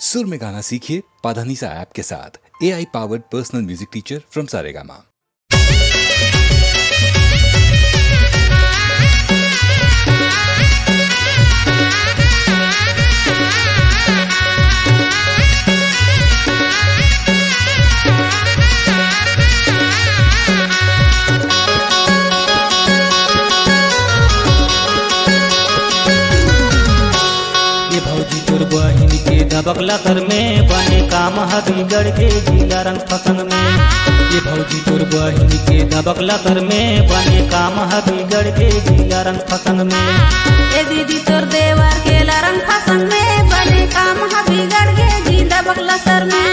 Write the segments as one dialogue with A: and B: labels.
A: सुर में गाना सीखिए पाधानीसा ऐप के साथ। AI powered personal music teacher from Saregama.
B: बहिन के दबकला सर में बने काम बिगड़ के जिला रंग फसन में। ये भौजी तोर बहिन के दबकला सर में बने काम बिगड़ के जिला रंग फसन में।
C: ए दीदी तोर देवर के रंग फसन में बने काम बिगड़ के जी दबकला सर में।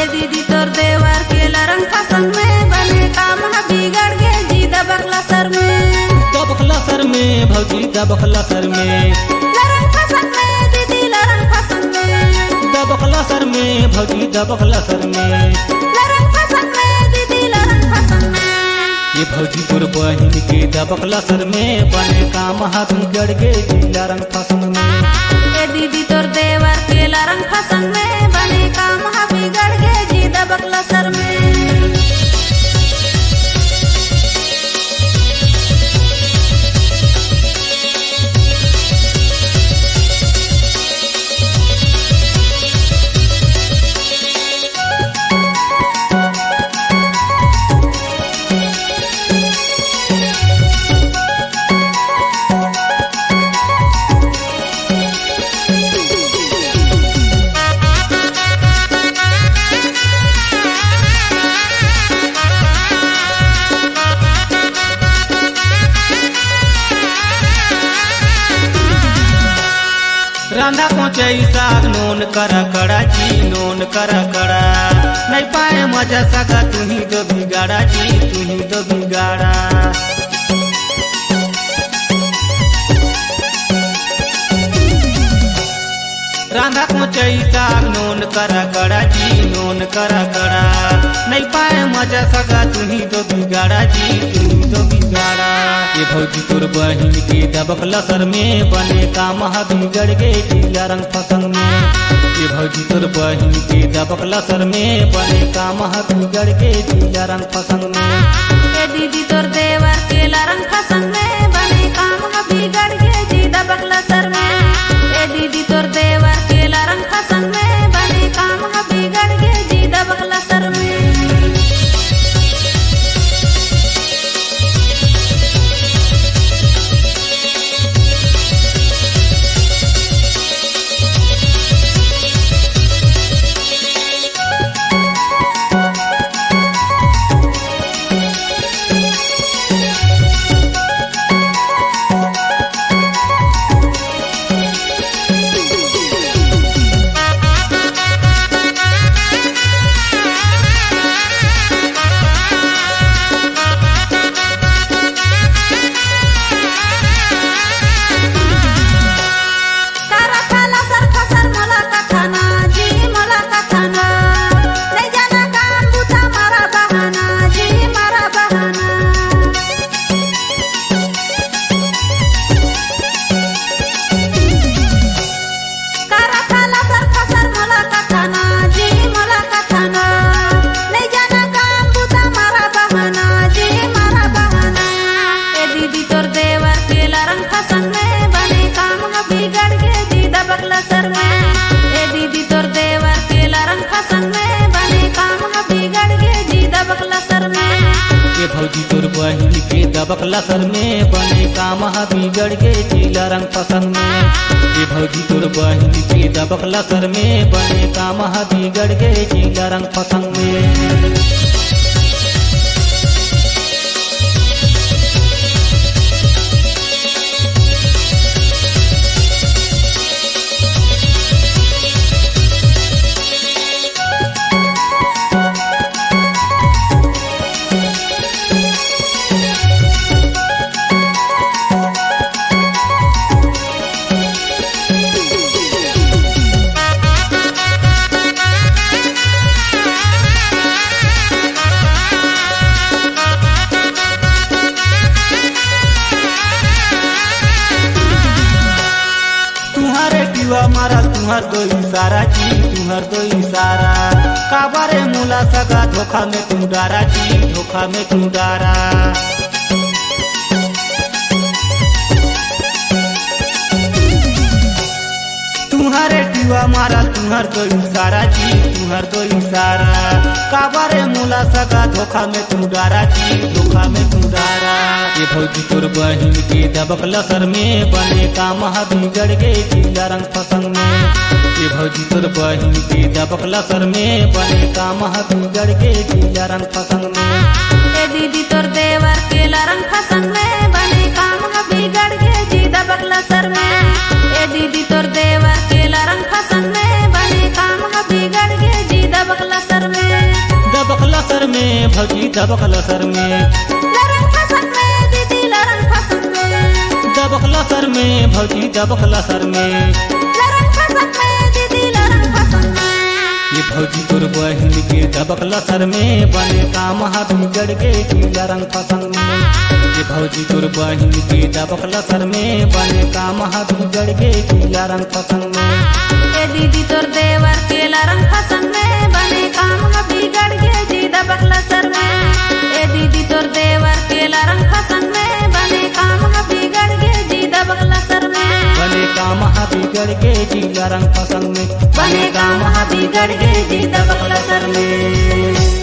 C: ए दीदी तोर देवर के रंग फसन में बने काम बिगड़ के जी दबकला सर में।
B: दबकला सर में भौजी दबकला सर में दबकला सर में भौजी दबकला सर में। ये भौजी तोर बहिन के दबकला सर में बने काम बिगड़ के जिला रंग फसन में।
C: ए दीदी तोर देवर के रंग फसन में बने काम बिगड़ के जी दबकला सर में।
B: रांधा पहुँचे साग नोन करा कड़ा जी नोन करा कड़ा नहीं पाए मजा सका तुम्ही दो बिगाड़ा जी तुम्ही दो बिगाड़ा। रांधा पहुँचे साग नोन करा कड़ा जी नोन करा कड़ा नहीं पाए मजा सका तुम्ही दो बिगाड़ा जी तुम्ही दो बिगाड़ा। ये भौजी तोर बहिन के दबकला सर में बने काम बिगड़ के जिला रंग फसन में। ये भौजी तोर बहिन के दबकला सर में बने काम बिगड़ के जिला रंग फसन में।
C: ए दीदी तोर देवर के रंग फसन में बने काम बिगड़ के जी दबकला सर में। ए दीदी तोर देवर के रंग फसन में बने काम बिगड़ के जी दबकला सर में।
B: भौजी तोर बहिन के दबकला सर में बने काम बिगड़ के जिला रंग फसन में। ये भौजी तोर बहिन के दबकला सर में बने काम बिगड़ के जिला रंग फसन में। तुहर दो इशारा जी तुहर दो इशारा काबारे मुला सगा धोखा में तू डारा जी धोखा में तू डारा तुम्हारे टीवा मारा तुहर दो इशारा जी तुहर दो इशारा काबारे मुला सगा धोखा में तू डारा जी धोखा में तू डारा ये भौजी तोर बहिन के दबक लसर में बने काम बिगड़ गए जिला रंग फसंग में ये भौजी तोर बहिन के दबक लसर में बने काम बिगड़ गए जिला रंग फसंग में
C: ए दीदी तोर देवर के रंग फसंग में बने काम बिगड़ गए जी दबक लसर में ए दीदी तोर देवर के रंग फसंग में बने काम बिगड़ गए जी दबक लसर में
B: भौजी दबक लसर में
C: रंग फसंग में दीदी रंग फसंग में
B: दबक लसर में भौजी दबक लसर में
C: रंग फसंग में दीदी रंग फसंग में
B: ये भौजी तोर बहिन के दबक लसर में बने काम बिगड़ गए जिला रंग फसंग में ये भौजी तोर बहिन के दबक लसर में बने काम बिगड़ गए जिला रंग फसंग में
C: ए दीदी तोर देवर के रंग फसंग में बने काम बिगड़ गए जी दबक लसर में ए दीदी तोर देवर के रंग फसंग में बने काम बिगड़ गए जी दबक लसर में
B: बने काम बिगड़ गए जिला रंग फसंग में
C: बने काम बिगड़ गए जी दबक लसर में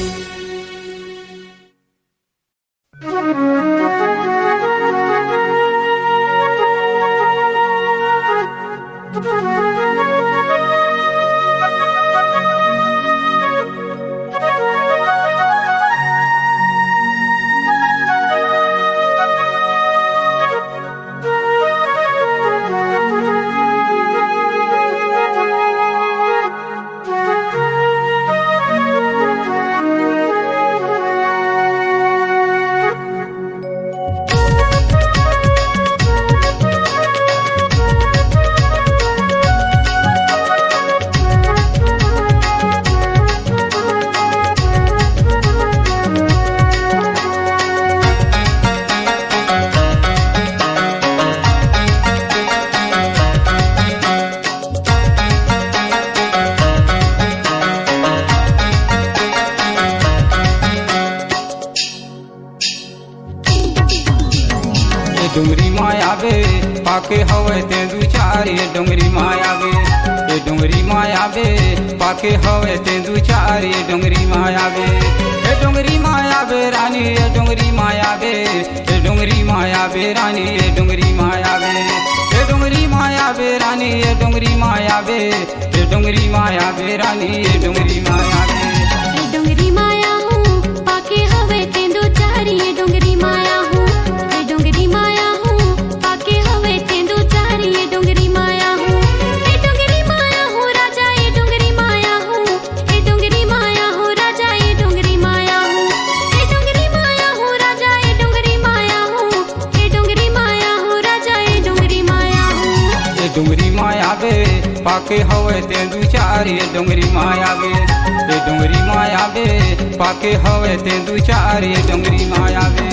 D: डुंगरी मायावे पाके हवे ते दू चार ये डुंगरी मायावे ये डुंगरी मायावे पाके हवे ते दू चार ये डुंगरी मायावे ये डुंगरी मायावे रानी ये डुंगरी मायावे ये डुंगरी मायावे रानी ये डुंगरी मायावे ये डुंगरी मायावे रानी ये डुंगरी मायावे ये डुंगरी मायावे रानी ये डुंगरी मायावे
E: ये डुंगरी माया हूँ पाके हवे तेंदू चार ये डुंगरी माया हूँ ये डुंगरी माया हूँ पाके हवे तेंदू चार ये डुंगरी माया हूँ ये डुंगरी माया हूँ राजा ये डुंगरी माया हूँ ये डुंगरी माया हूँ राजा ये डुंगरी माया हूँ ये डुंगरी माया हूँ राजा ये डुंगरी माया हूँ ये डुंगरी माया हूँ राजा ये डुंगरी माया हूँ
D: ये डुंगरी मायावे पाके हवे ते दू चार ये डुंगरी मायावे ये डुंगरी मायावे पाके हवे ते दू चार ये डुंगरी मायावे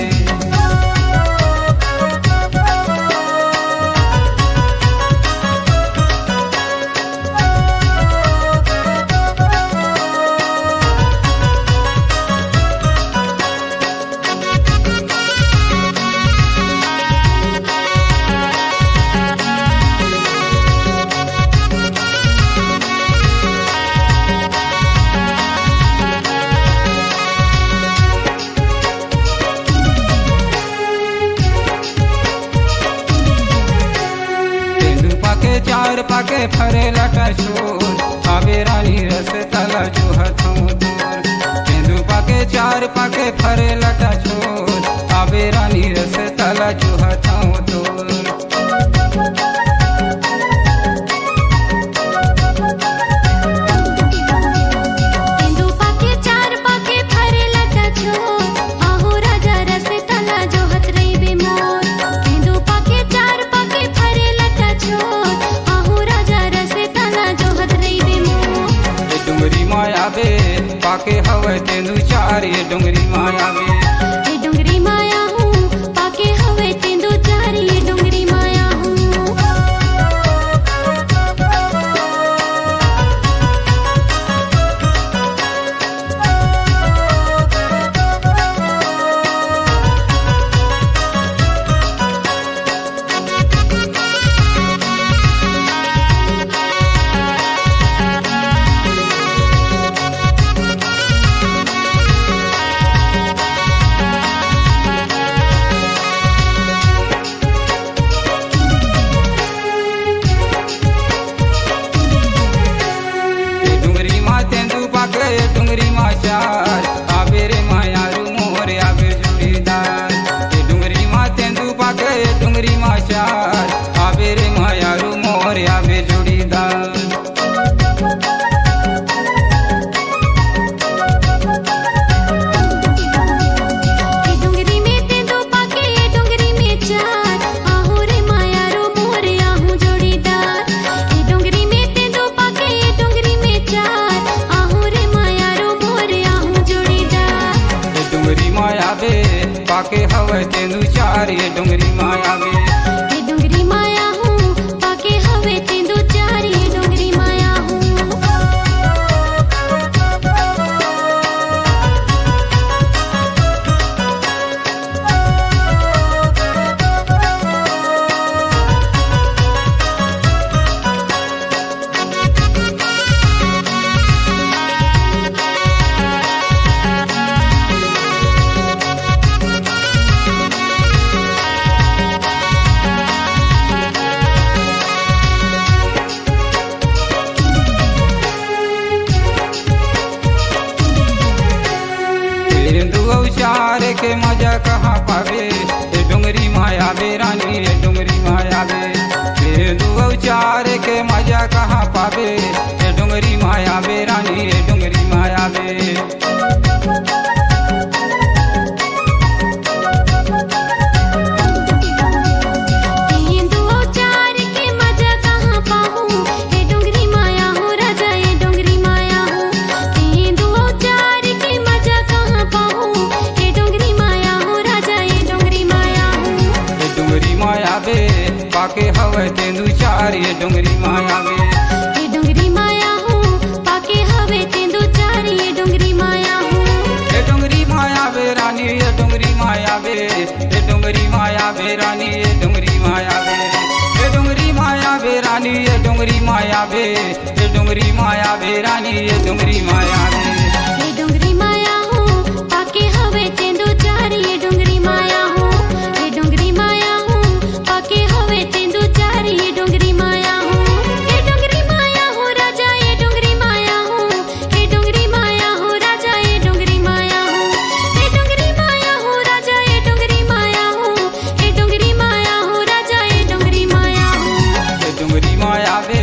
D: चार पाके फरे लटा छोर आवे रानी रस तला जो हथों दूर तेंदू पाके चार पाके फरे लटा छोर आवे रानी रस तला जो हथों दूर
E: तेंदू पाके चार पाके फरे लटा छोर आहो राजा रस तला जो हथ रही बेमोर तेंदू पाके चार पाके फरे लटा छोर
D: डुंगरी मायावे पाके हवे तेंदू चार ये डुंगरी मायावे
E: ये डुंगरी माया हूँ पाके हवे तेंदू चार ये डुंगरी माया हूँ
D: पाके हवे तेंदू चार ये डोंगरी माया वे
E: ये डोंगरी माया हूँ पाके हवे तेंदू चार ये डोंगरी माया हूँ
D: चार के मजा कहाँ पावे ये डोंगरी माया वे रानी ये डोंगरी माया वे दो चार के मजा कहाँ पावे ये डोंगरी माया वे रानी ये डोंगरी माया वे पाके हवे तेंदू चार ये डोंगरी माया वे
E: ये डोंगरी माया हूँ पाके हवे तेंदू चार ये डोंगरी माया हूँ
D: ये डोंगरी माया वे रानी ये डोंगरी माया वे ये डोंगरी माया वे रानी ये डोंगरी माया वे ये डोंगरी माया वे रानी ये डोंगरी माया वे ये डोंगरी माया वे रानी ये डोंगरी माया वे
E: ये डोंगरी माया हूँ पाके हवे तेंदू चार ये डोंगरी माया हूँ ये डोंगरी माया हूँ पाके हवे तेंदू चार ये डोंगरी माया हूँ ये डोंगरी माया हूँ राजा ये डोंगरी माया हूँ ये डोंगरी माया हूँ राजा ये डोंगरी माया हूँ ये डोंगरी माया हूँ राजा ये डोंगरी माया हूँ ये डोंगरी माया हूँ राजा ये डोंगरी माया हूँ
D: ये डोंगरी माया वे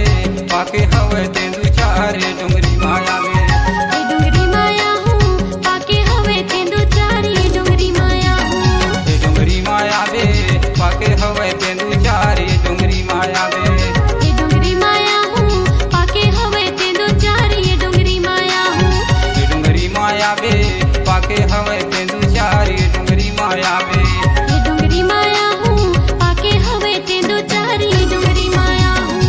D: पाके हवे तेंदू चार ये डोंगरी माया वे
E: ये डोंगरी माया हूँ पाके हवे तेंदू चार ये डोंगरी माया हूँ
D: ये डोंगरी माया वे पाके हवे तेंदू चार ये डोंगरी माया वे
E: ये डोंगरी माया हूँ पाके हवे तेंदू चार ये डोंगरी माया हूँ
D: ये डोंगरी माया वे पाके हवे तेंदू चार ये डोंगरी माया वे
E: ये डोंगरी माया हूँ पाके हवे तेंदू चार ये डोंगरी माया हूँ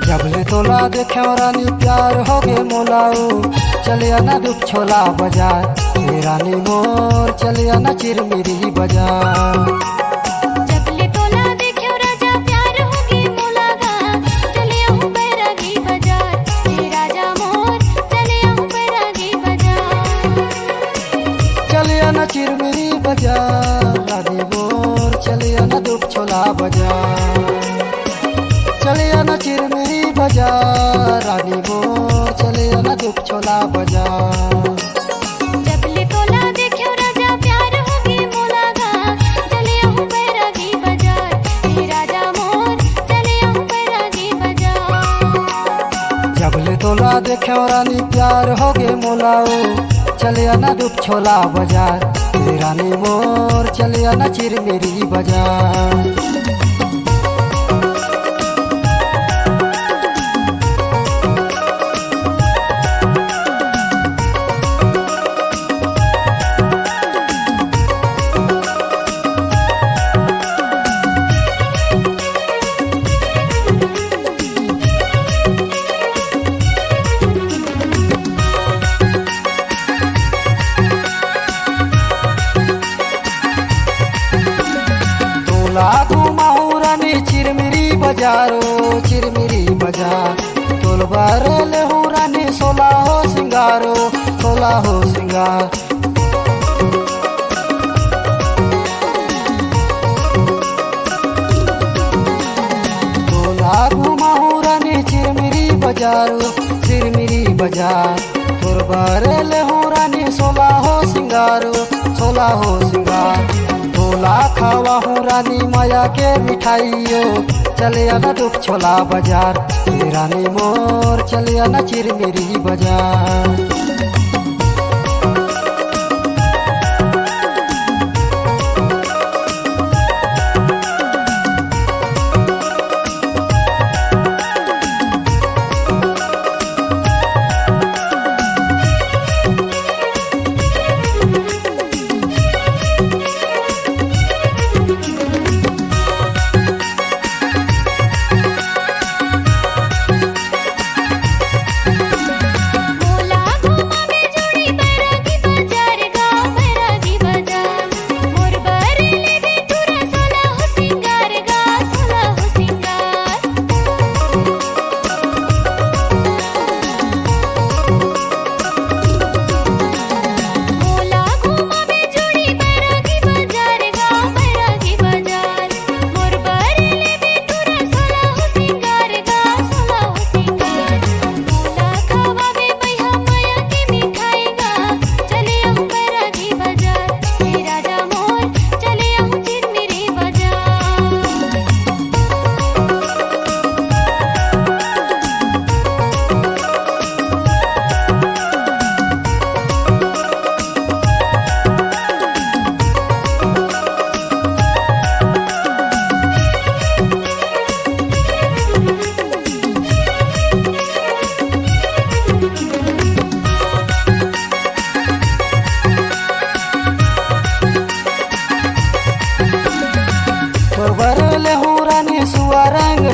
F: जबले तोला देखे रानी प्यार हो गे मोलाऊ चलिया ना दुख छोला बाजार हे रानी मोर चलिया ना चिरमिरी बाजार
E: जबले तोला देखियो राजा प्यार होगी मोलागा चले हूँ बैरागी बाजार हे राजा मोर चले हूँ बैरागी बाजार
F: चलिया ना चिरमिरी बाजार रानी मोर चलिया ना दुख छोला बाजार चलिया ना चिरमिरी बाजार रानी मोर चलिया ना दुख छोला बाजार
E: जबले तोला देखियो राजा प्यार होगी मोलागा चले हूँ बैरागी बाजार हे राजा मोर चले हूँ बैरागी बाजार
F: जबले तोला देखे रानी प्यार हो गे मोलाऊ चलिया ना दुख छोला बाजार हे रानी मोर चलिया ना चिरमिरी बाजार बजारो चिरमिरी बजार तोलबार ले हूँ रानी सोला हो सिंगारो सोला हो सिंगार तोला घुमाऊँ रानी चिरमिरी बजारो चिरमिरी बजार तोलबार ले हूँ रानी सोला हो सिंगारो सोला हो सिंगार तोला खावा हूँ रानी माया के मिठाइयों चले आना दुख छोला बाजार, ए रानी मोर चले आना चिरमिरी बाजार।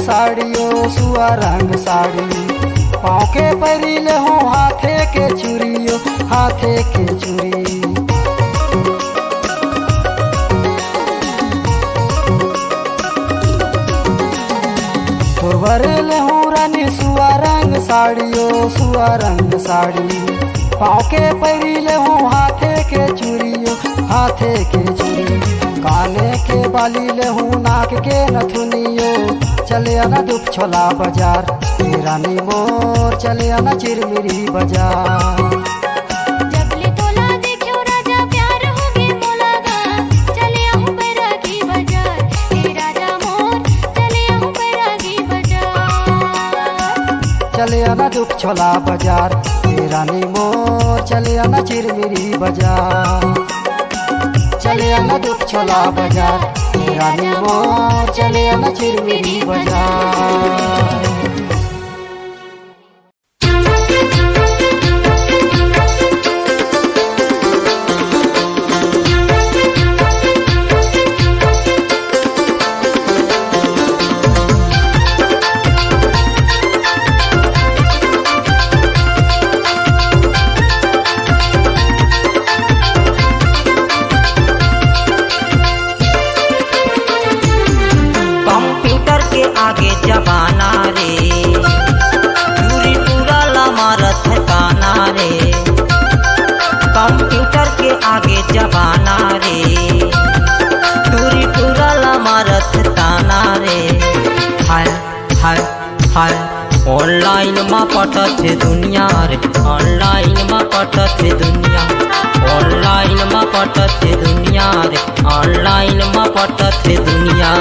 F: साड़ियो सुआ रंग साड़ी, पाँव के परिले हो हाथे के चूड़ियो, हाथे के चूड़ी। तोरले हो रानी सुआ रंग साड़ियो सुआ रंग साड़ी, पाँव के परिले हो हाथे के चूड़ियो, हाथे के चूड़ी। काने के बाली ले हूँ नाक के नथुनियो, चले आना दुख छोला बाजार, ए रानी मोर चले आना चिरमिरी बाजार।
E: जबले तोला देखियो राजा प्यार होगे मोलागा, चले आहूँ बैरागी बाजार, ए राजा मोर चले आहूँ बैरागी बाजार।
F: चले आना दुख छोला बाजार, ए रानी मोर चले आना चिरमिरी बाजार। चले आना दुख छोला बाजार, ए रानी मोर चले आना चिरमिरी बाजार।
G: आगे जमाना रे, दूरी पूरा लमारत काना रे। कंप्यूटर के आगे जमाना रे, दूरी पूरा लमारत ताना रे। हाय हाय हाय ऑनलाइन मा पटत दुनिया रे, ऑनलाइन मा पटत दुनिया, ऑनलाइन मा पटत दुनिया रे, ऑनलाइन मा पटत दुनिया।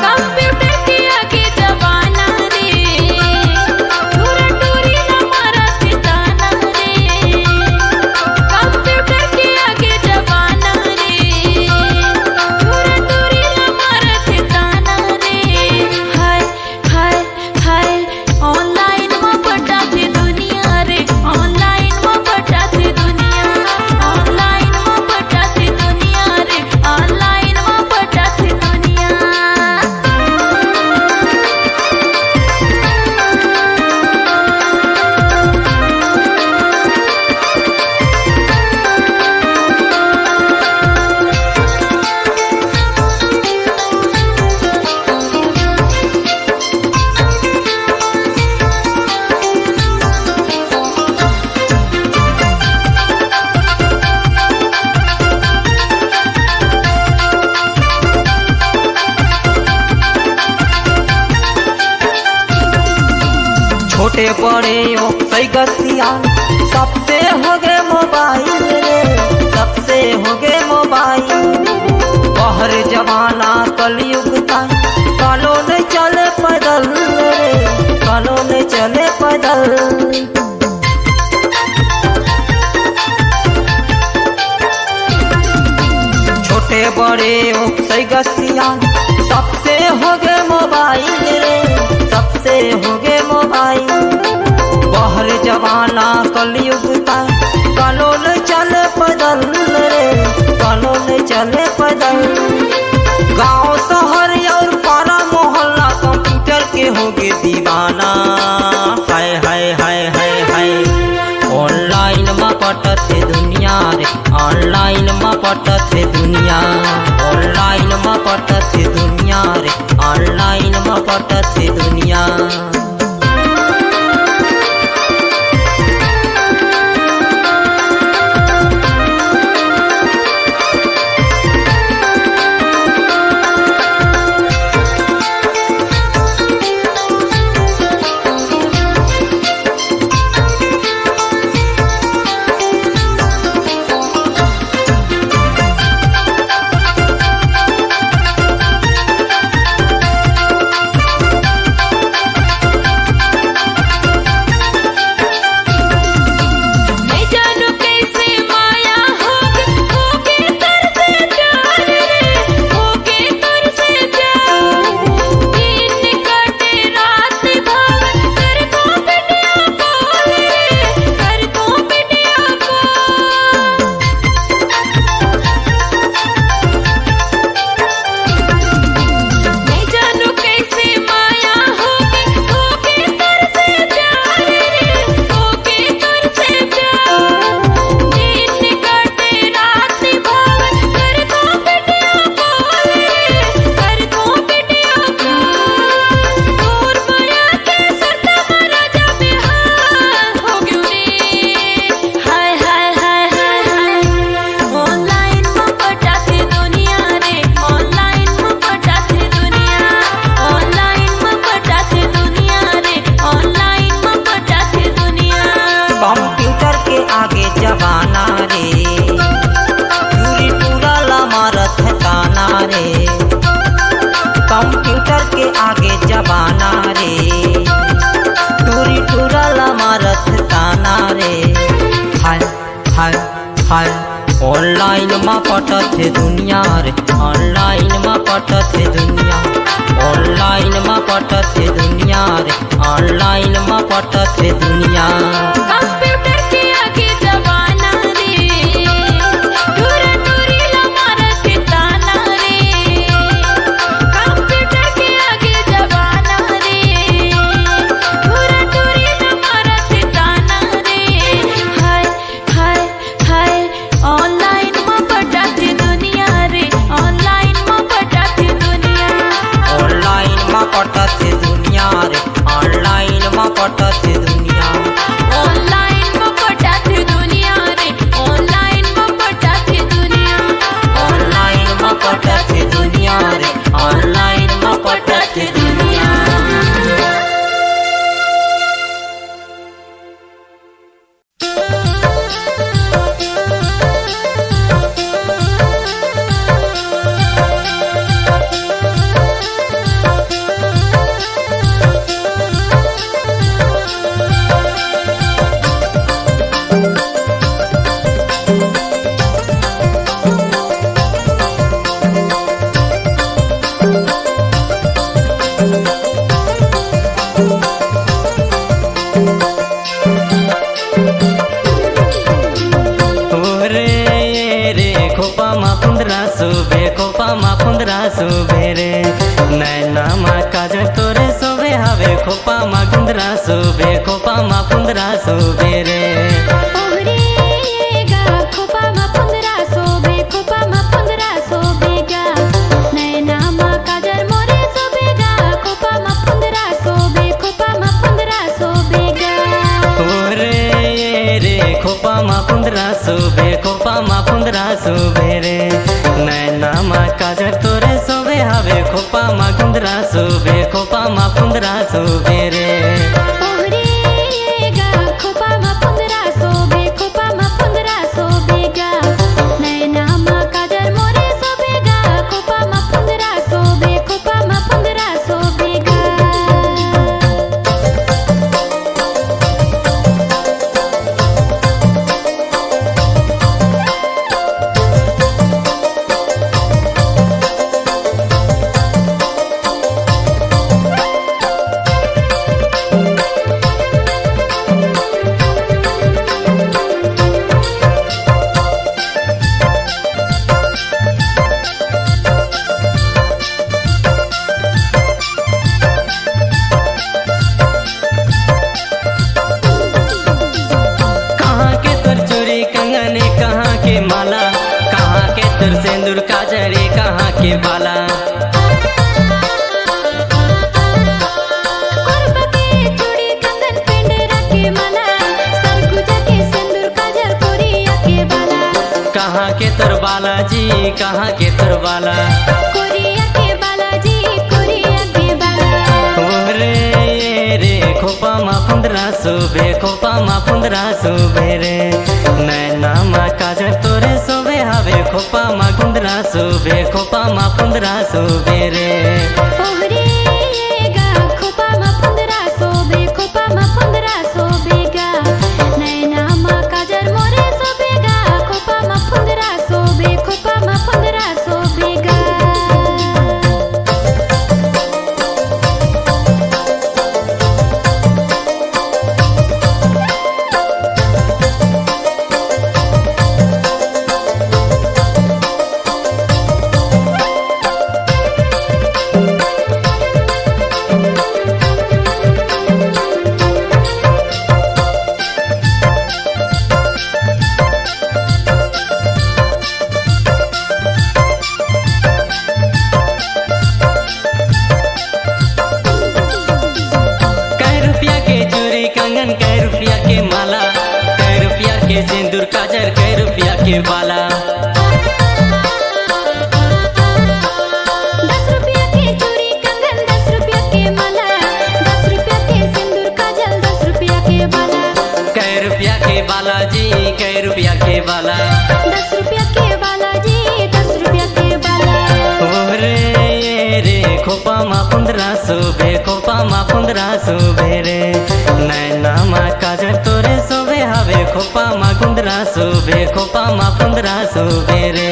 E: कंप्यूटर के आगे जमाना रे, दूरा दूरी हमारा ठिकाना रे। कंप्यूटर के आगे जमाना रे, दूरा दूरी हमारा ठिकाना रे। हाय हाय हाय ऑनलाइन में पटाते दुनिया रे, ऑनलाइन में पटाते दुनिया, ऑनलाइन में पटाते दुनिया रे, ऑनलाइन में पटाते दुनिया।
G: छोटे बड़े ओ सैगसिया सबसे हो गए मोबाइल रे, सबसे हो गए मोबाइल। बहर जमाना कलयुग का कालो नहीं चले चले पैदल। छोटे बड़े उकसई गसिया सबसे हो गए मोबाइल रे, सबसे हो गए मोबाइल। बहर जमाना कलयुग का कानून चले पैदल रे, कानून चले पैदल। गांव शहर और पारा मोहल्ला कंप्यूटर के होगे दीवाना। हाय हाय हाय हाय हाय ऑनलाइन में पटत दुनिया रे, ऑनलाइन में पटत दुनिया, ऑनलाइन में पटत दुनिया रे, ऑनलाइन में पटत दुनिया। कंप्यूटर के आगे जबाना रे, टूरी टूरल मारत ताना रे। हाय हाय हाय ऑनलाइन में पटत दुनिया रे, ऑनलाइन में पटत दुनिया, ऑनलाइन में पटत दुनिया रे, ऑनलाइन में पटत दुनिया।
E: कंप्यूटर के आगे जबाना रे, टूरा टूरी ला मारत ताना रे। कंप्यूटर के आगे जबाना रे, टूरा टूरी ला मारत ताना रे। हाय हाय हाय ऑनलाइन में पटत दुनिया रे, ऑनलाइन में पटत दुनिया,
G: ऑनलाइन में पटत दुनिया रे, ऑनलाइन में पटत दुनिया,
E: ऑनलाइन में पटत दुनिया रे, ऑनलाइन में पटत दुनिया,
G: ऑनलाइन में पटत दुनिया रे, ऑनलाइन में पटत दुनिया।
B: सुबे रे नैना मा काजल तोरे सुबे हवे खोपा मा कुंदरा सुबे खोपा मा कुंदरा सुबे रे।
E: ओहरे गा खोपा मा कुंदरा सोबे खोपा मा कुंदरा सोबे गा नैना मा काजल मोरे सोबे गा खोपा मा कुंदरा सोबे खोपा मा कुंदरा सोबे गा।
B: ओरे रे खोपा मा कुंदरा सुबे खोपा मा कुंदरा सुबे रे नैना मा काजल तोरे सुबे हवे खोपा मा कुंदरा सुबे खोपा मा कुंदरा सुबे रे।
E: ओहरे गा खोपा मा कुंदरा सोबे खोपा मा कुंदरा सोबे गा नैना मा काजल मोरे सोबे गा खोपा मा कुंदरा सोबे खोपा मा कुंदरा सोबे गा।
G: काजर ये कहाँ के बाला।
E: कोरबा के चूड़ी कंगन पेंडेरा के माला, सरगुजा के सिंदूर काजल कोरिया के बाला।
G: कहाँ के तर बाला जी कहाँ के तर बाला।
E: कोरिया के बाला जी कोरिया के बाला।
G: रे खोपा मा 1500 खोपा मा 1500 रे नैना मा काजर तोरे सोबे हवे खोपा मा 1500 खोपा मा 1500 रे।
E: ओहरे गा खोपा मा 1500 खोपा मा 1500 गा नैना मा काजर मोरे सोबे गा खोपा मा 1500 खोपा मा 1500 गा।
G: कै रुपया के माला, कै रुपया के सिंदूर काजर, कै रुपया के बाला।
E: 10 रुपया के चूड़ी कंगन, 10 रुपया के माला, 10 रुपया के सिंदूर काजल, 10 रुपया के बाला।
G: कै रुपया के बाला जी कै रुपया के बाला।
E: 10 रुपया के बाला जी 10 रुपया के बाला।
G: रे खोपा मा 1500 खोपा मा 1500 रे नैना मा काजर तोरे सोबे हवे खोपा मा 1500 खोपा मा 1500 रे।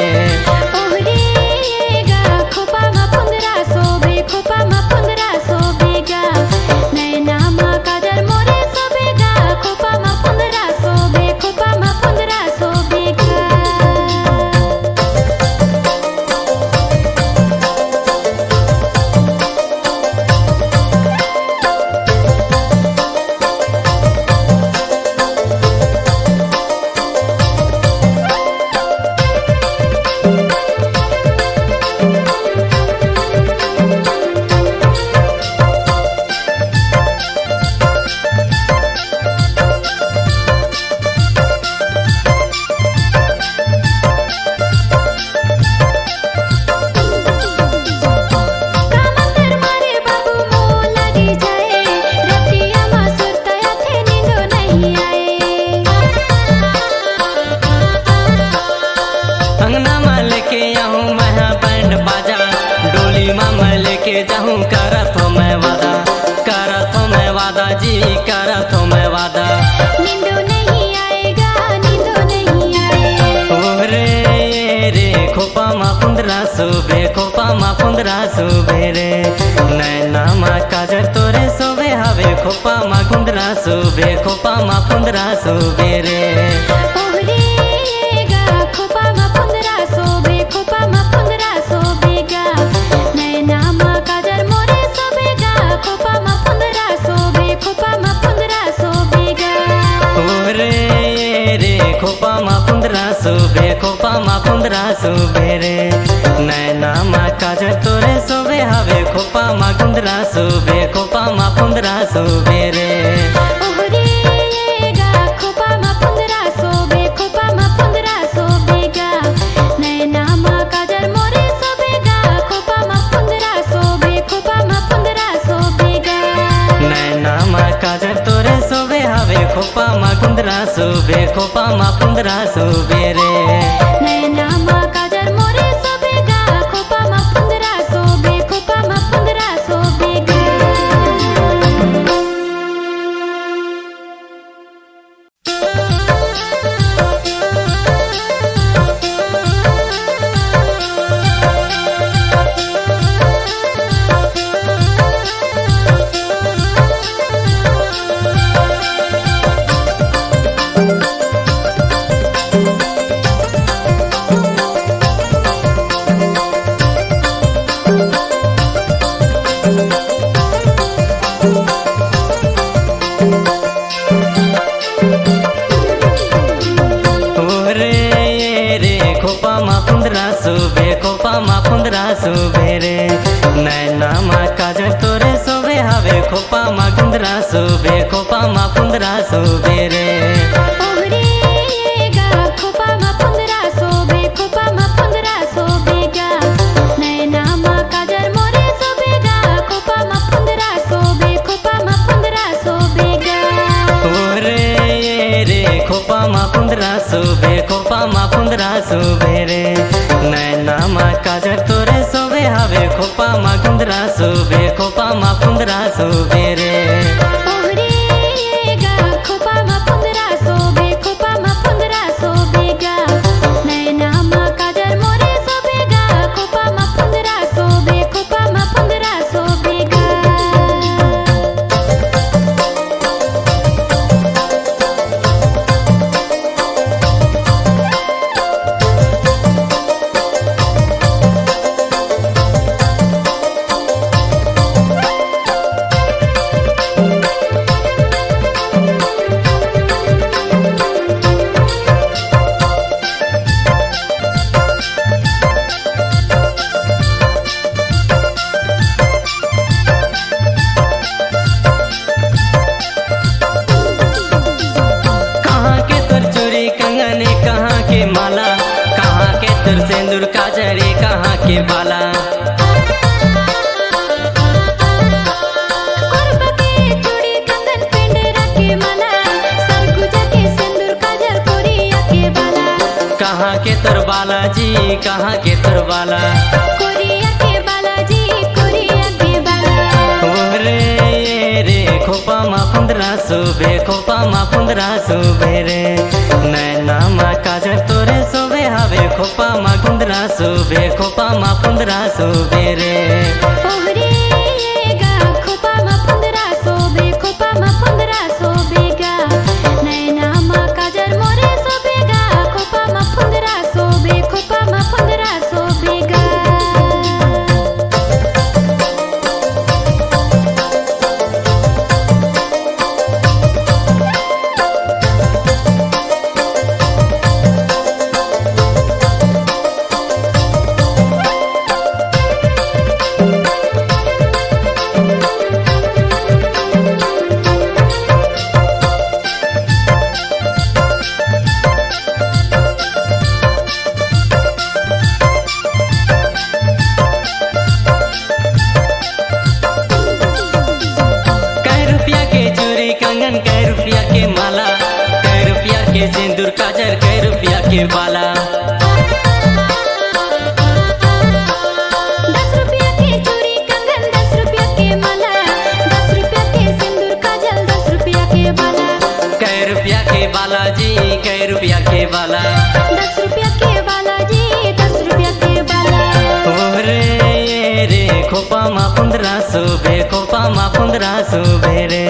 E: ओहरे गा खोपा मा 1500 खोपा मा 1500 गा नैना मा काजर मोरे सोबे गा खोपा मा 1500 खोपा मा 1500 गा।
G: जाऊं करत हो मैं वादा जी करत हो मैं वादा।
E: नींदो नहीं आएगा नींदो नहीं आएगा।
G: रे खोपा मा 1500 खोपा मा 1500 रे नैना मा काजर तोरे सोबे हवे खोपा मा 1500 खोपा मा 1500 रे।
E: ओहरे गा खोपा मा 1500 खोपा मा 1500 गा नैना मा काजर मोरे सोबे गा खोपा मा 1500 खोपा मा 1500 गा।
G: रे खोपा मा 1500 खोपा मा 1500 रे नैना मा काजर तोरे सोबे हवे खोपा मा 1500 खोपा मा 1500 रे।
E: ओहरे गा खोपा मा 1500 खोपा मा 1500 गा नैना मा काजर मोरे सोबे गा खोपा मा 1500 खोपा मा 1500 गा।
G: नैना मा काजर तोरे सोबे हवे खोपा मा 1500 खोपा मा 1500 रे।
E: नैना मा काजर मोरे सोबे गा खोपा मा 1500 खोपा मा 1500 गा।
G: मा फुंदरा सोबे रे नैना मा काजल तोरे सोबे हवे खोपा मा गुंदरा सोबे खोपा मा फुंदरा सोबे रे
E: ओहरेगा खोपा मा फुंदरा सोबे खोपा मा फुंदरा सोबेगा नैना मा काजल मोरे सोबेगा खोपा मा फुंदरा सोबे खोपा मा फुंदरा सोबेगा
G: ओरे रे खोपा मा फुंदरा सोबे खोपा मा फुंदरा सोबे रे नैना मा काजल तोरे सोबे हवे खोपा मा गुंदरा सोबे खोपा मा फुंदरा सोबे रे
E: ओहरेगा खोपा मा फुंदरा सोबे खोपा मा फुंदरा सोबेगा नैना मा काजल मोरे सोबेगा खोपा मा फुंदरा सोबे खोपा मा फुंदरा सोबेगा
G: कहाँ के तोर चोरी कंगने कहाँ के माला कहाँ के तोर सिंदूर काजरे कहाँ के बाला
E: कोरबा के चूड़ी कंगन पेंडेरा के माला सरगुजा के सिंदूर काजल कोरिया के बाला
G: कहाँ के तोर बालाजी कहाँ के तोर बाला
E: कोरिया के बालाजी कोरिया के बाला
G: ओरे रे खोपा मा फुंदरा सोबे खोपा मा फुंदरा सोबे रे नैना मा काजल तोरे सोबे हवे खोपा मा गुंदरा सोबे खोपा मा फुंदरा सोबे रे
E: ओहरेगा खोपा मा फुंदरा सोबे खोपा मा फुंदरा सोबेगा नैना मा काजल मोरे सोबेगा खोपा मा फुंदरा सोबे खोपा मा फुंदरा सोबेगा
G: कै रुपया के चूड़ी कंगन कै रुपया के माला कै रुपया के सिंदूर काजल कै रुपया के बाला
E: 10 रुपया के चूड़ी कंगन 10 रुपया के माला 10 रुपया के सिंदूर काजल 10 रुपया के बाला
G: कै रुपया के बालाजी कै रुपया के बाला
E: 10 रुपया के बालाजी 10 रुपया के बाला
G: ओरे रे खोपा मा फुंदरा सोबे खोपा मा फुंदरा सोबे रे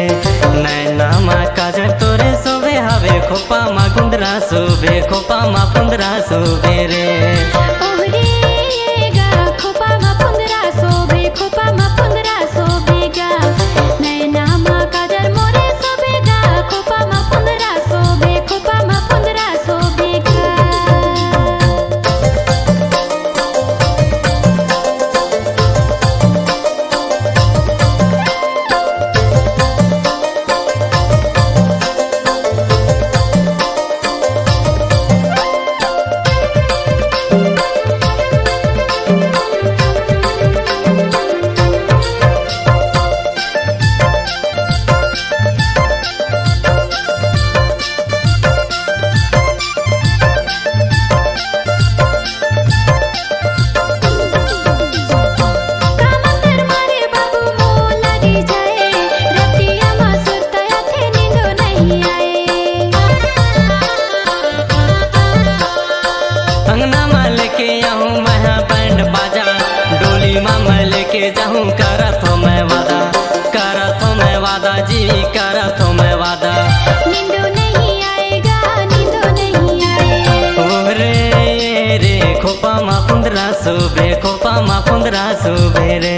G: नैना मा काजल तोरे सोबे हवे खोपा मा गुंदरा सोबे खोपा मा फुंदरा सोबे रे
E: ओहरेगा खोपा मा फुंदरा सोबे खोपा मा फुंदरा सोबेगा नैना मा काजल मोरे सोबेगा खोपा मा फुंदरा सोबे खोपा मा फुंदरा सोबेगा कामंदर मारे बाबू मोला दी जाए रतिया मा सुतया थे नींदो नहीं आए
G: अंगना में लेके आऊँ मैं बैंड बाजा डोली में लेके जाऊँ करत हो मैं वादा जी करत हो मैं वादा
E: नींदो नहीं आएगा नींदो नहीं आए
G: ओरे रे खोपा मा फुंदरा सोबे खोपा मा फुंदरा सोबे रे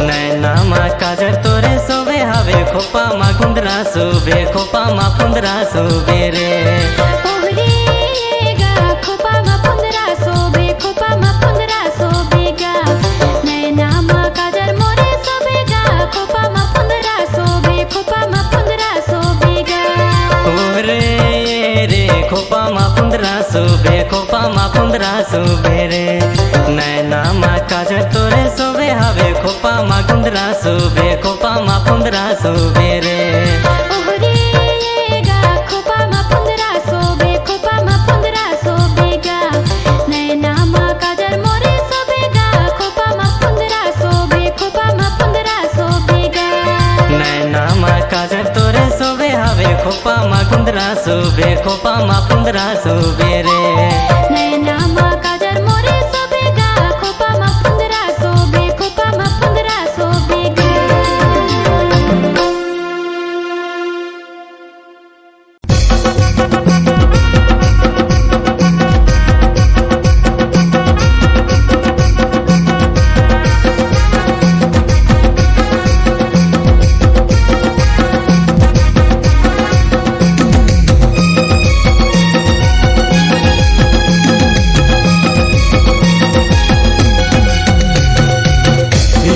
G: नैना मा काजल तोरे सोबे हवे खोपा मा गुंदरा सोबे खोपा मा फुंदरा सोबे रे
E: ओहरेगा खोपा मा फुंदरा सोबे खोपा मा फुंदरा सोबे
G: सुबेरे नैना मा काजर तोरे सोबे हवे खोपा मा गुंदरा सोबे खोपा मा पुंदरा सोबेरे
E: ओहरेगा खोपा मा पुंदरा सोबे खोपा मा पुंदरा सोबेगा नैना मा काजर मोरे सोबेगा खोपा मा पुंदरा सोबे खोपा मा पुंदरा सोबेगा
G: नैना मा काजर तोरे सोबे हवे खोपा मा गुंदरा सोबे खोपा मा पुंदरा सोबेरे
E: नैना मा काजर मोरे सोबेगा खोपा मा पुंदरा सोबे खोपा मा पुंदरा सोबेगा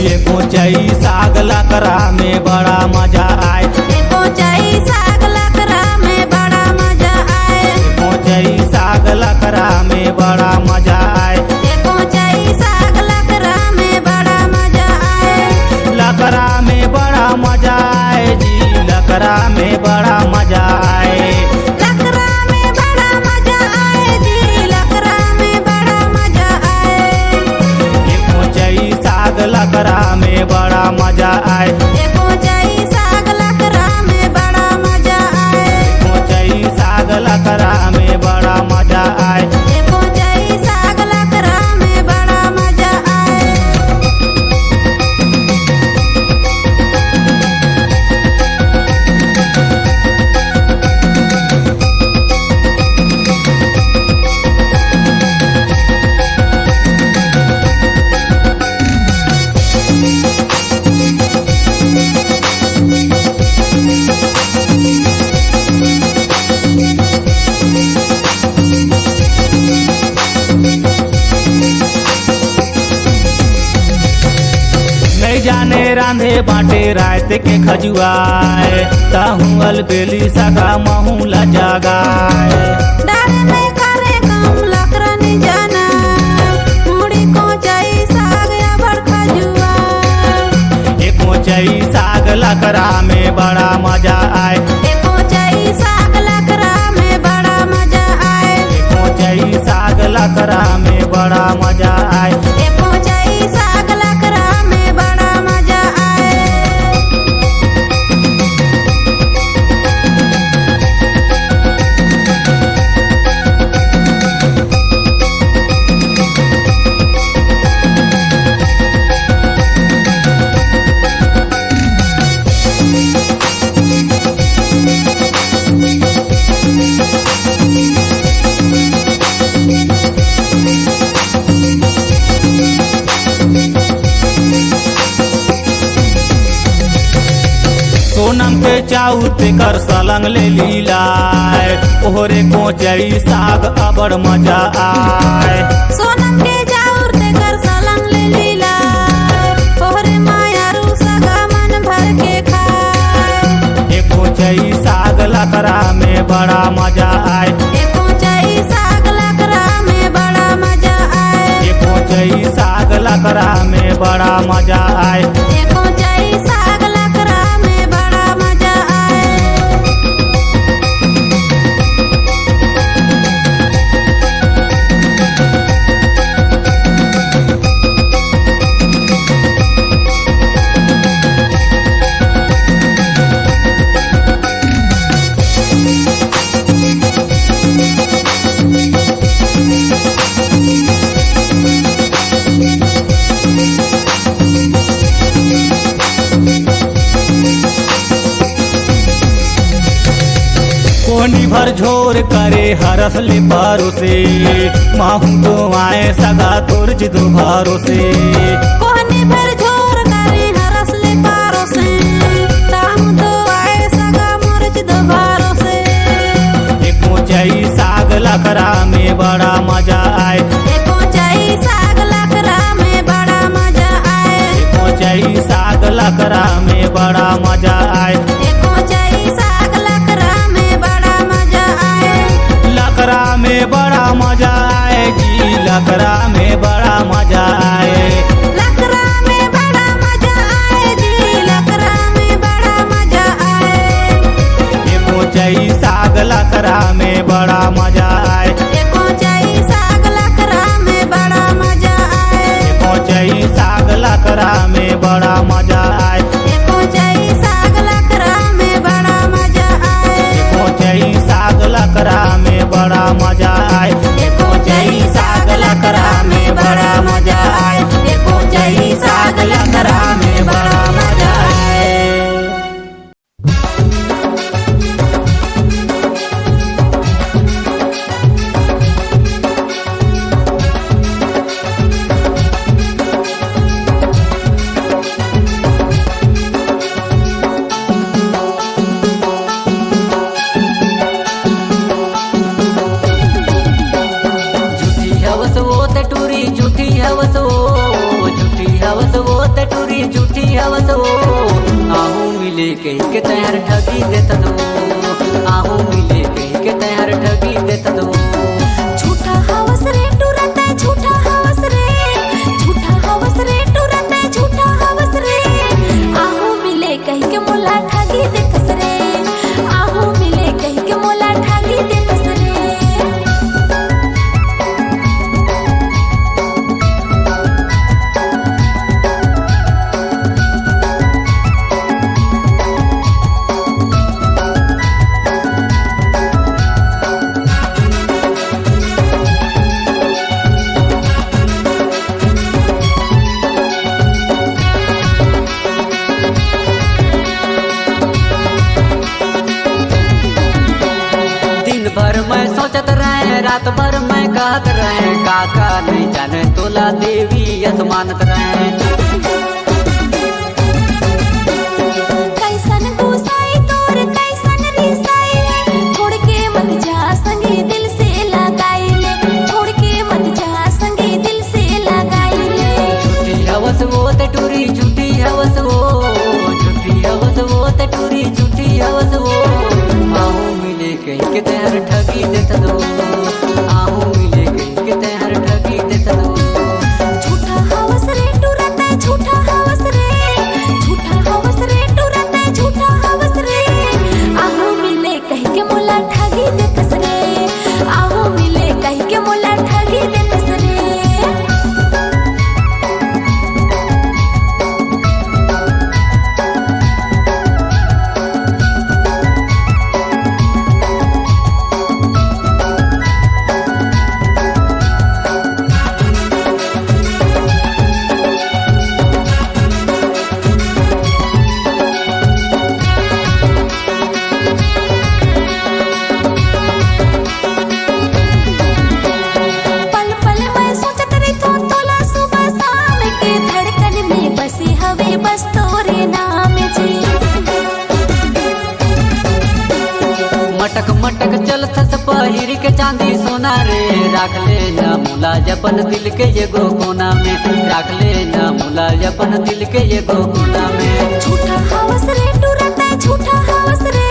B: ये पोचई साग लकरा में बड़ा मजा आए
C: पोचाई साग लकरा में बड़ा मजा आए
B: पोचई साग लकरा में बड़ा मजा आए
C: पोचाई साग लकरा में बड़ा मजा आए
B: लकरा में बड़ा मजा आए जी लकरा में बड़ा मजा आए
C: लकरा में बड़ा मजा आए जी लकरा में बड़ा मजा आए
B: ये पोचई साग लकरा में बड़ा मजा आए
C: पोचाई साग लकरा में बड़ा मजा आए
B: पोचई साग लकरा में बड़ा मजा आए
C: पोचाई साग लकरा में बड़ा मजा आए
B: नहीं जाने रांधे बाटे रात के खजुआए ताहू अलबेली सगा महूला जगाए
C: डाल में करे काम लकरा नहीं जाना मुड़ी कोचाई साग या बड़का जुआ
B: ये पोचई साग लकरा में बड़ा मजा आए
C: पोचाई साग लकरा में बड़ा मजा आए
B: ये पोचई साग लकरा में बड़ा मजा आए
C: पोचाई साग लकरा में बड़ा मजा आए
B: सोनम के चाउर ते कर सलंग ले लीलाए ओहरे कोचई साग अबड़ मजा आए
C: सोनम के जाऊर ते कर सलंग ले लीला ओहरे माया रू सगा मन भर के खाए
B: ये कोचई साग लकरा में बड़ा मजा आए
C: पोचाई साग लकरा में बड़ा मजा आए
B: ये कोचई साग लकरा में बड़ा मजा आए
C: पोचाई साग लकरा में बड़ा मजा आए
B: कोनी भर झोर करे हरस ले पारो से माहू तो आए सगा तोर जिदो भारो से
C: कोहनी भर झोर करे हरस ले पारो से ताहू तो आए सगा मोरच दोबारो से
B: ये कोचई साग लकरा में बड़ा मजा आए
C: पोचाई साग लकरा में बड़ा मजा आए
B: ये कोचई साग लकरा में बड़ा मजा आए
C: पोचाई साग लकरा में बड़ा मजा आए
B: लकरा में बड़ा मजा आए जी
G: मिले कहीं के तैयार ठगी देता दो, आहू मिले कहीं के तैयार ठगी देता दो।
C: झूठा हवस रे टूरता झूठा हवस रे, झूठा हवस रे टूरता झूठा हवस रे। आहू मिले कहीं के मोला ठगी देतस रे, आहू मिले कहीं के मोला ठगी देतस रे।
G: मैं सोचत रहे रात भर मैं कहत रहे, काका नहीं जाने तोला देवी असमानत रहे।
C: कैसन गुसाई तोर कैसन रिसाई, छोड़ के मत जा संगे दिल से लगाई ले, छोड़ के मत जा संगे दिल से लगाई ले।
G: झूठी हवस वो ते टूरी झूठी हवस वो, झूठी हवस वो ते टूरी झूठी हवस वो। आहू मिले कहीं के तैयार ठगी देता दो, आहू मिले कहीं के तैयार ठगी देता दो।
C: झूठा हवस रे टूरता झूठा हवस रे, झूठा हवस रे टूरता झूठा हवस रे। आहू मिले कहीं के मोला ठगी देतस रे, आहू मिले कहीं के मोला ठगी देतस रे। पल पल मैं सोचत रही तो तोला सुबह शाम के धड़कन में बसी हवे बस तोरे नाम जी।
G: मटक मटक चलत पहिर के चांदी सोना रे, राख ले ना मुला जपन दिल के एगो कोना में, राख ले ना मुला जपन दिल के एगो कोना में।
C: झूठा हवस रे टूरता झूठा हवस रे,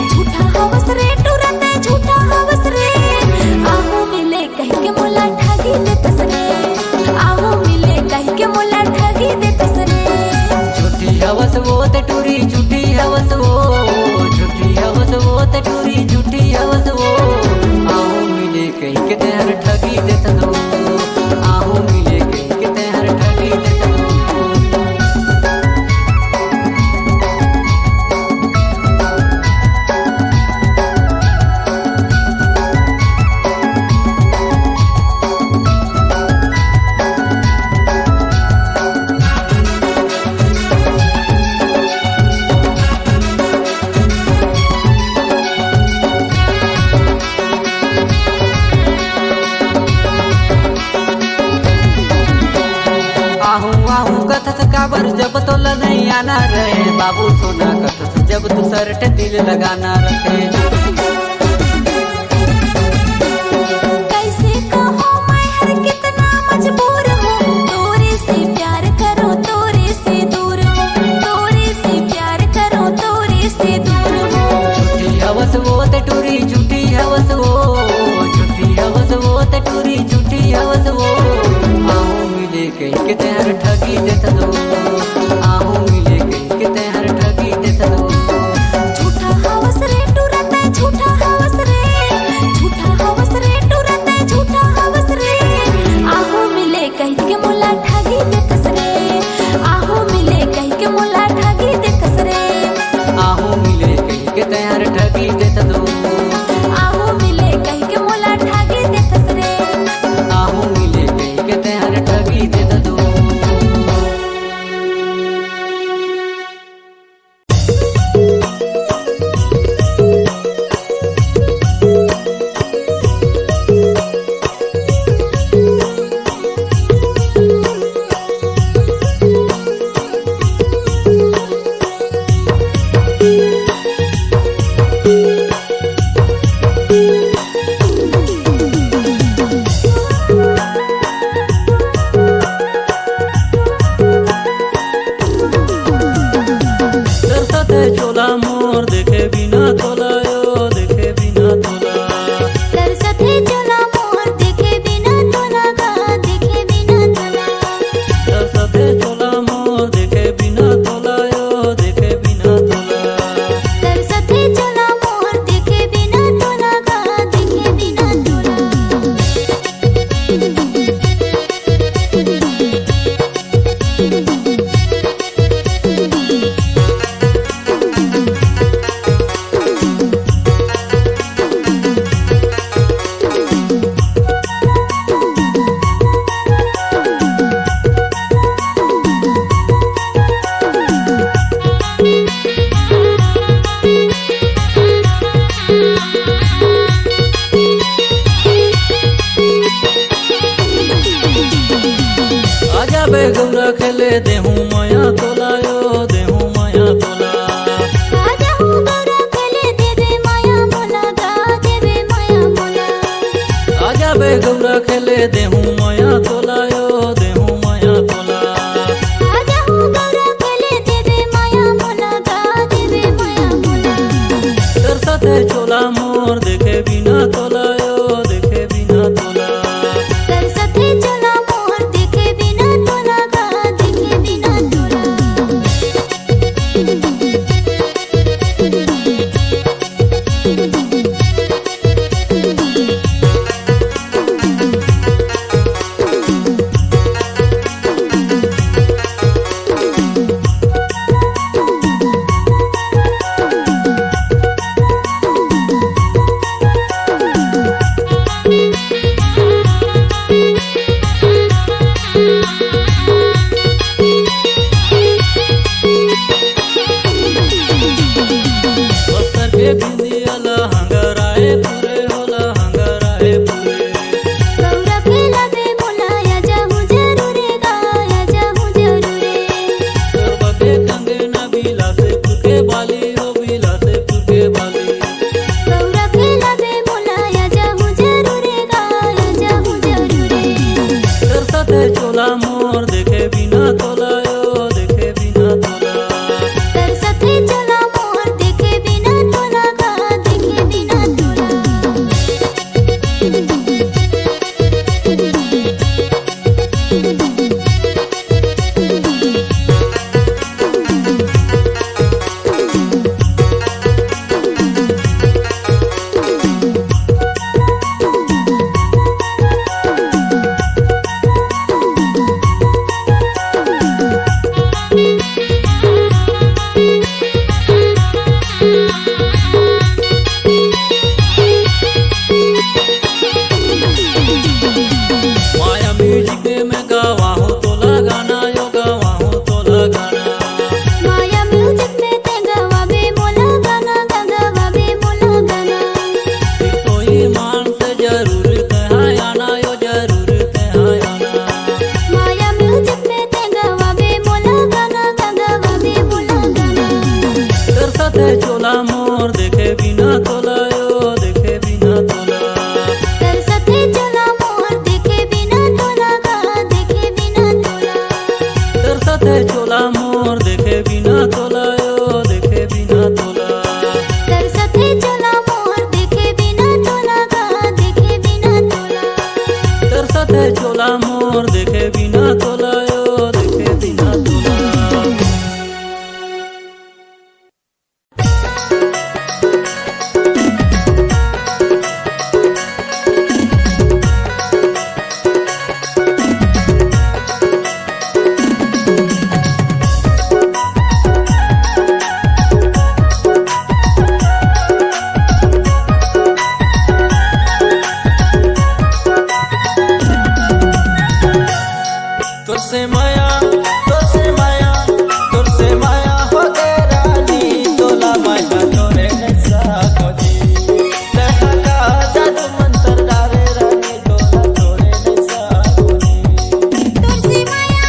C: झूठा हवस रे टूरता झूठा हवस रे। आहू मिले कहीं के मोला ठगी देतस रे, आहू मिले कहीं के मोला ठगी देतस रे।
G: झूठी हवस वो ते टूरी झूठी हवस वो, झूठी हवस वो ते टूरी झूठी हवस वो। आहू मिले कहीं के तैयार ठगी देता दो, आहू मिले कहीं के तैयार ठगी देता दो। आहू आहू कथस काबर जब तोला नहीं आना रहे, बाबू सोना कथस जब तू सरट दिल लगाना रखे।
C: कैसे कहो मैं हर कितना मजबूर हूँ, तोरे से प्यार करो तोरे से दूर हूँ, तोरे से प्यार करो तोरे से दूर हूँ।
G: झूठी हवस वो ते टूरी झूठी हवस वो, झूठी हवस वो ते टूरी झूठी हवस वो। आहू मिले कहीं के तैयार ठगी देता दो, आहू मिले कहीं के तैयार ठगी देता दो।
C: झूठा हवस रे टूरता झूठा हवस रे, झूठा हवस रे टूरता झूठा हवस रे। आहू मिले कहीं के मोला ठगी देतस रे, आहू मिले कहीं के मोला ठगी देतस रे।
G: आहू मिले कहीं के तैयार ठगी देता दो,
C: आहू मिले कहीं के मोला ठगी देतस रे।
G: आहू मिले कहीं के तैयार ठगी देता दो।
B: गौरा खेले देहूं माया तोलायो देहूं माया तोला
E: आजा हूँ गौरा खेले देवे माया मोला गा देवे माया मोला
B: आजा बे गौरा खेले देहूं माया तोलायो देहूं माया तोला
E: आजा हूँ गौरा खेले देवे माया मोला गा देवे माया मोला
B: तर साथे चोला मोर देखे बिना तोलायो देखे बिना तोला
E: कर सथे चला मोर देखे बिना तोला गा देखे बिना तोला
B: बस्तर के बिंदियाला हंगराए पूरे होला हंगराए पूरे
E: गौरा खेला बे मोला आजा हूँ जरूरे गा आजा हूँ जरूरे
B: गरबा के कंगना बिलासे पुरके बाली हो बिलासे पुरके बाली
E: गौरा खेला बे मोला आजा हूँ जरूरे गा आजा हूँ जरूरे
B: तर साथे चोला मोर देखे बिना तोलायो देखे बिना तोला
E: कर सथे चला मोर देखे बिना तोला गा देखे बिना तोला
B: माया म्यूजिक में मैं गावा हूँ तोला गाना यो गावा हूँ तोला गाना
E: माया म्यूजिक में ते गवा बे मोला गाना गवा बे मोला गाना
B: कोई मान से जरूर कहाँ आना यो जरूर कहाँ आना
E: माया म्यूजिक में ते गवा बे मोला गाना गवा बे मोला गाना
B: तर साथे चोला मोर देखे बिना तोलायो देखे बिना तोला
E: कर सथे चला मोर देखे बिना तोला गा देखे बिना तोला
B: तर साथे चोला मोर देखे बिना तोलायो देखे बिना तोला
E: कर सथे चला मोर देखे बिना तोला गा देखे बिना तोला
B: तर साथे चोला मोर देखे बिना तोलायो देखे बिना तोला तुझसे माया तुझसे माया तुझसे माया हो गए रानी तोला माया तोरे ऐसा खोजी लगा का जादू मंत्र डाले रानी तोला तोरे ऐसा खोजी
E: तुझसे माया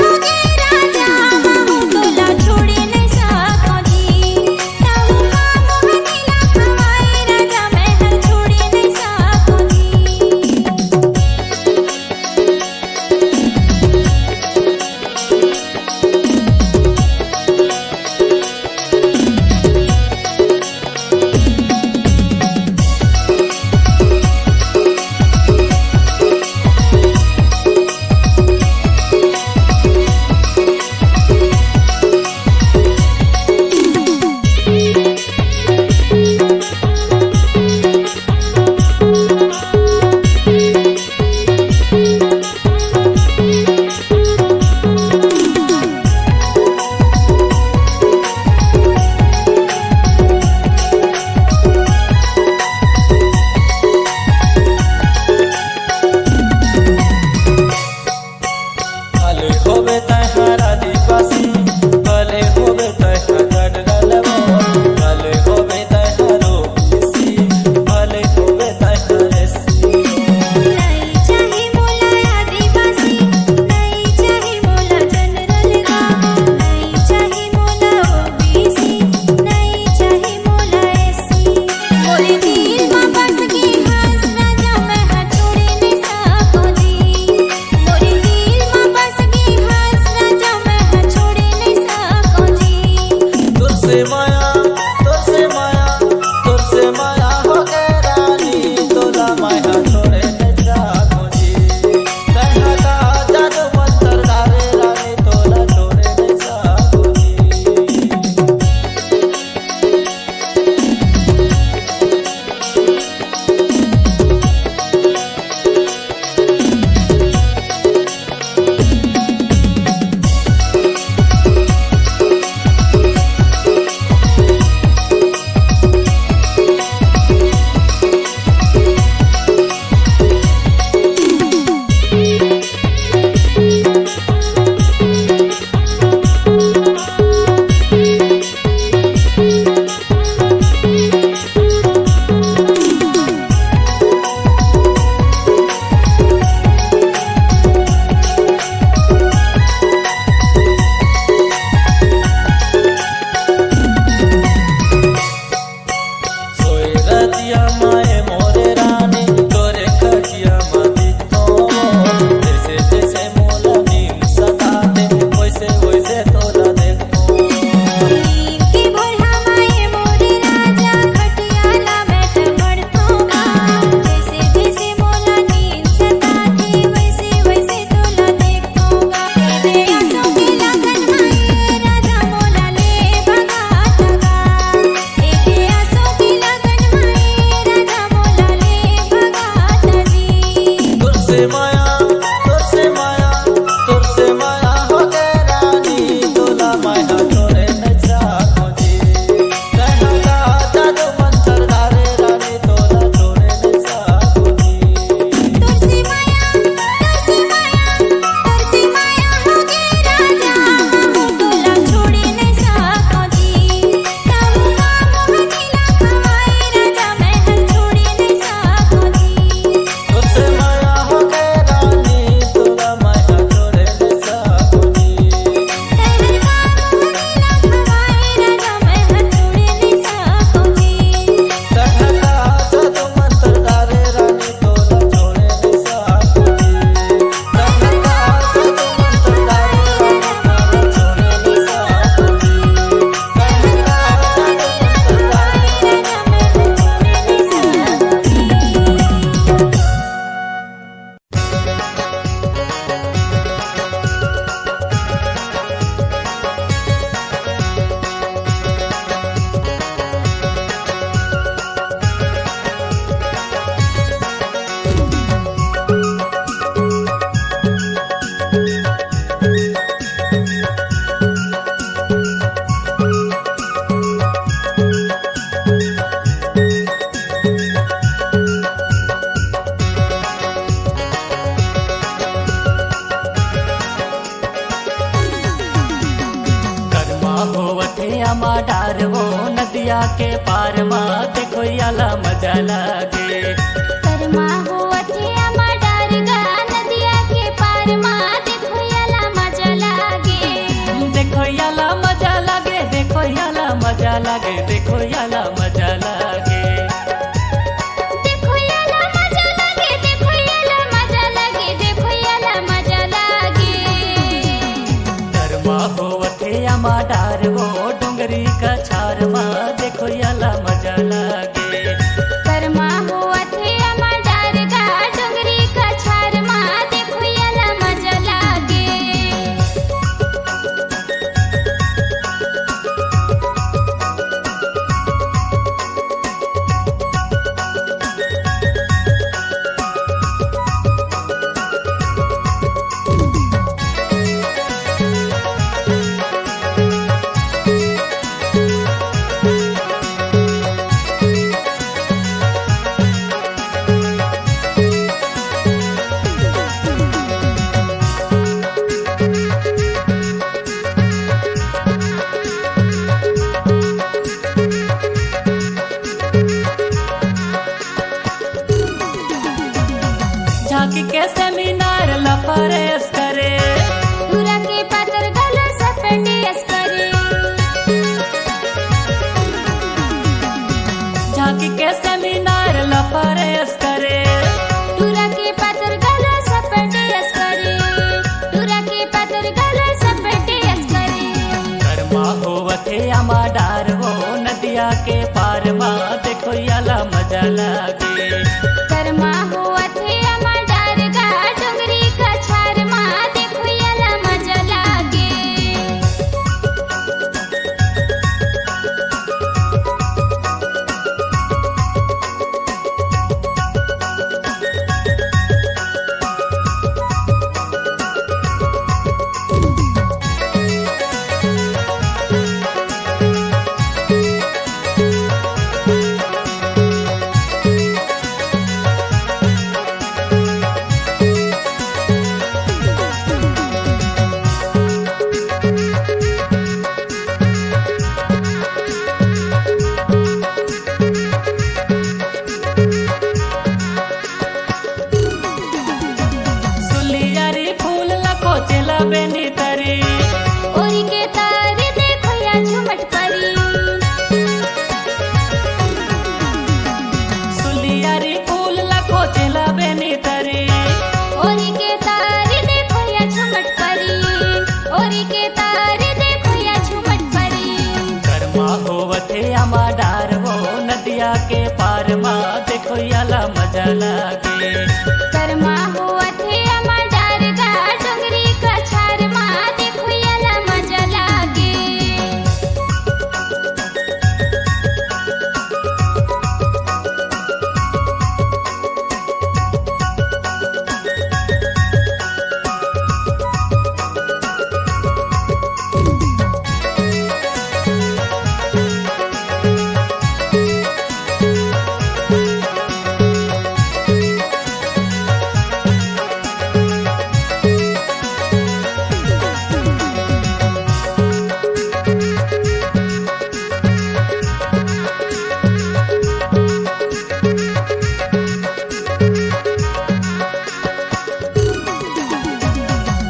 E: हो गई राजा बाहु तोला छोड़े नहीं सकोगी ताऊ का मोहनीला हवाई राजा महल छोड़े नहीं सकोगी
B: नदिया के पार मा देखो याला मजा लागे।
E: करमा होवथे आमा डारगा नदिया के पार मा देखो याला मजा लागे।
B: देखो याला मजा लागे, देखो याला मजा लागे, देखो याला मजा लागे।
E: देखो याला मजा लागे, देखो याला मजा लागे, देखो याला मजा लागे।
B: करमा होवथे आमा डार वो डोंगरी का छार मा देखो याला मजा लागे।
E: करमा होवथे आमा डारगा डोंगरी का छार मा देखो याला मजा लागे।
B: झांकी के सेमिनार लफरेस करे,
E: तुरा के पातर गला सफेटेस करे।
B: झांकी के सेमिनार लफरेस करे।
E: तुरा के पातर गला सफेटेस करे। तुरा के पातर गला सफेटेस करे।
B: करमा होवथे आमा डार वो नदिया के पार मा देखो याला मजा लागे।
E: करमा होवथे आमा डारगा डोंगरी का छार मा देखो याला मजा लागे।
B: सुलियारी फूल लको चला बेनी तरी।
E: ओरी के तारे देखो या झुमट परी।
B: सुलियारी फूल लको चला बेनी तरी।
E: ओरी के तारे देखो या झुमट परी। ओरी के तारे देखो या झुमट परी।
B: करमा होवथे आमा डार वो नदिया के पार मा देखो याला मजा लागे।
E: करमा होवथे आमा डारगा डोंगरी का छार मा देखो याला मजा लागे।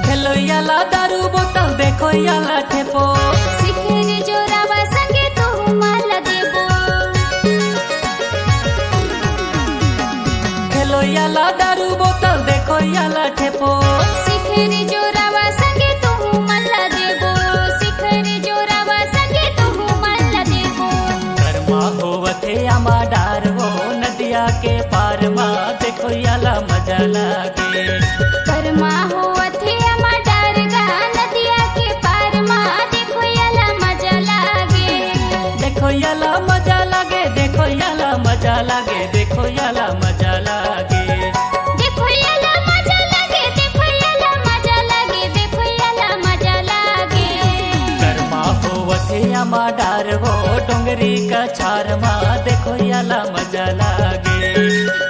B: खेलो याला दारू बोतल देखो याला ठेपो।
E: सिखेरे जोरावा संगे तो माला देबो।
B: खेलो याला दारू बोतल देखो याला ठेपो।
E: सिखेरे जोरावा संगे तो माला देबो। सिखेरे जोरावा संगे तो माला देबो।
B: करमा होवथे आमा डार वो नदिया के पार मा देखो याला मजा लागे।
E: करमा होवथे आमा डारगा नदिया के पार मा देखो याला मजा लागे।
B: देखो याला मजा लागे, देखो याला मजा लागे, देखो याला मजा लागे।
E: देखो याला मजा लागे, देखो याला मजा लागे, देखो याला मजा लागे।
B: करमा होवथे आमा डार वो डोंगरी का छार मा देखो याला मजा लागे।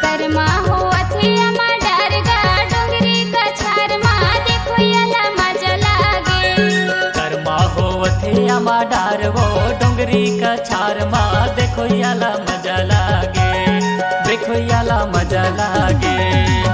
E: करमा होवथे आमा डारगा डोंगरी का छार मा देखो याला मजा लागे।
B: करमा होवथे आमा डार वो डोंगरी का छार शर्मा देखो याला मजा लागे, देखो याला मजा लागे।